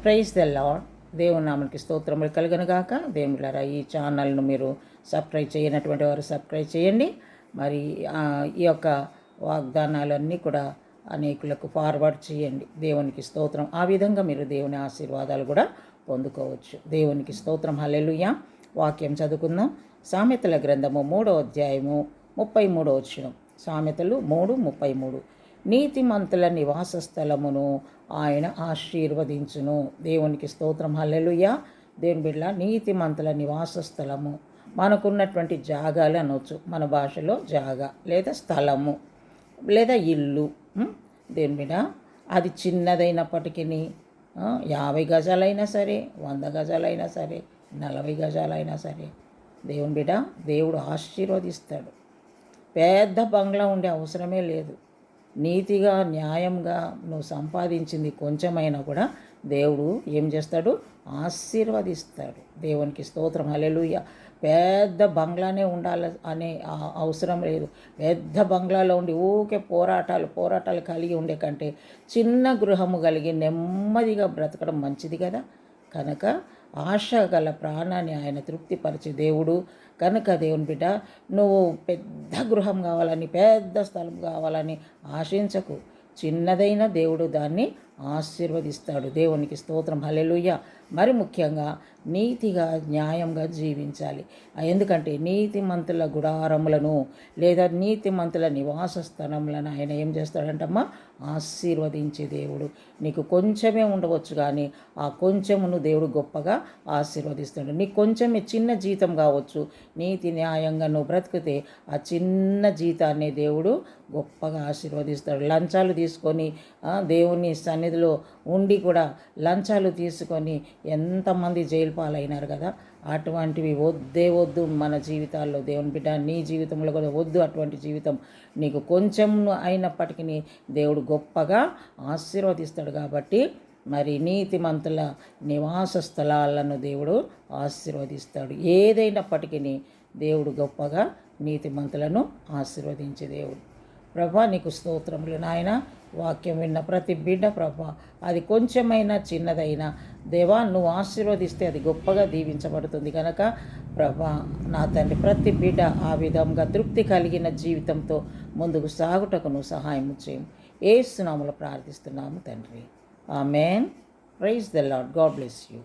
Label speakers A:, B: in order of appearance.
A: Praise the lord. దేవుని నామానికి స్తోత్రములు కలుగునుగాక. దేవులారా, ఈ ఛానల్ను మీరు సబ్స్క్రైబ్ చేయనటువంటి వారు సబ్స్క్రైబ్ చేయండి. మరి ఈ యొక్క వాగ్దానాలన్నీ కూడా అనేకులకు ఫార్వర్డ్ చేయండి. దేవునికి స్తోత్రం. ఆ విధంగా మీరు దేవుని ఆశీర్వాదాలు కూడా పొందుకోవచ్చు. దేవునికి స్తోత్రం. హల్లెలూయా. వాక్యం చదువుకుందాం. సామెతల గ్రంథము 3వ అధ్యాయము 33వ వచనం. సామెతలు 3:33. నీతిమంతుల నివాస స్థలమును ఆయన ఆశీర్వదించును. దేవునికి స్తోత్రం. హల్లెలూయా. దేవుని బిడ్డ, నీతిమంతుల నివాస స్థలము మనకున్నటువంటి జాగాలు అనవచ్చు. మన భాషలో జాగా లేదా స్థలము లేదా ఇల్లు. దేవుని బిడ్డ, అది చిన్నదైనప్పటికీ 50 గజాలైనా సరే, 100 గజాలైనా సరే, 40 గజాలైనా సరే, దేవుని బిడ్డ, దేవుడు ఆశీర్వదిస్తాడు. పెద్ద బంగ్లా ఉండే అవసరమే లేదు. నీతిగా న్యాయంగా నువ్వు సంపాదించింది కొంచెమైనా కూడా దేవుడు ఏం చేస్తాడు? ఆశీర్వదిస్తాడు. దేవునికి స్తోత్రం. హల్లెలూయా. పెద్ద బంగ్లానే ఉండాలి అనే అవసరం లేదు. పెద్ద బంగ్లాలో ఉండి ఊకే పోరాటాలు కలిగి ఉండే కంటే చిన్న గృహము కలిగి నెమ్మదిగా బ్రతకడం మంచిది కదా. కనుక ఆశ గల ప్రాణాన్ని ఆయన తృప్తిపరిచే దేవుడు. కనుక దేవుని బిడ్డ, నువ్వు పెద్ద గృహం కావాలని, పెద్ద స్థలం కావాలని ఆశించకు. చిన్నదైన దేవుడు దాన్ని ఆశీర్వదిస్తాడు. దేవునికి స్తోత్రం. హల్లెలూయా. మరి ముఖ్యంగా నీతిగా న్యాయంగా జీవించాలి. ఎందుకంటే నీతిమంతుల గుడారములను లేదా నీతిమంతుల నివాస స్థలములను ఆయన ఏం చేస్తాడంటమ్మా? ఆశీర్వదించే దేవుడు. నీకు కొంచెమే ఉండవచ్చు, కానీ ఆ కొంచెమును దేవుడు గొప్పగా ఆశీర్వదిస్తాడు. నీకు కొంచెమే చిన్న జీతం కావచ్చు. నీతి న్యాయంగా నువ్వు బ్రతికితే ఆ చిన్న జీతాన్ని దేవుడు గొప్పగా ఆశీర్వదిస్తాడు. లంచాలు తీసుకొని దేవుని సన్నిధిలో ఉండి కూడా లంచాలు తీసుకొని ఎంతమంది జైలు పాలైనారు కదా. అటువంటివి వద్దు మన జీవితాల్లో. దేవుని బిడ్డ, నీ జీవితంలో కూడా వద్దు అటువంటి జీవితం. నీకు కొంచెం అయినప్పటికీ దేవుడు గొప్పగా ఆశీర్వదిస్తాడు. కాబట్టి మరి నీతిమంతుల నివాస స్థలాలను దేవుడు ఆశీర్వదిస్తాడు. ఏదైనప్పటికీ దేవుడు గొప్పగా నీతిమంతులను ఆశీర్వదించే దేవుడు. ప్రభా, నీకు స్తోత్రములు నాయన. వాక్యం విన్న ప్రతి బిడ్డ ప్రభా, అది కొంచెమైనా చిన్నదైనా దేవా నువ్వు ఆశీర్వదిస్తే అది గొప్పగా దీవించబడుతుంది. కనుక ప్రభా, నా తండ్రి, ప్రతి బిడ్డ ఆ విధంగా తృప్తి కలిగిన జీవితంతో ముందుకు సాగుటకు నువ్వు సహాయం చేయము. యేసు నామములో ప్రార్థిస్తున్నాము తండ్రి. Amen. Praise the Lord. God bless you.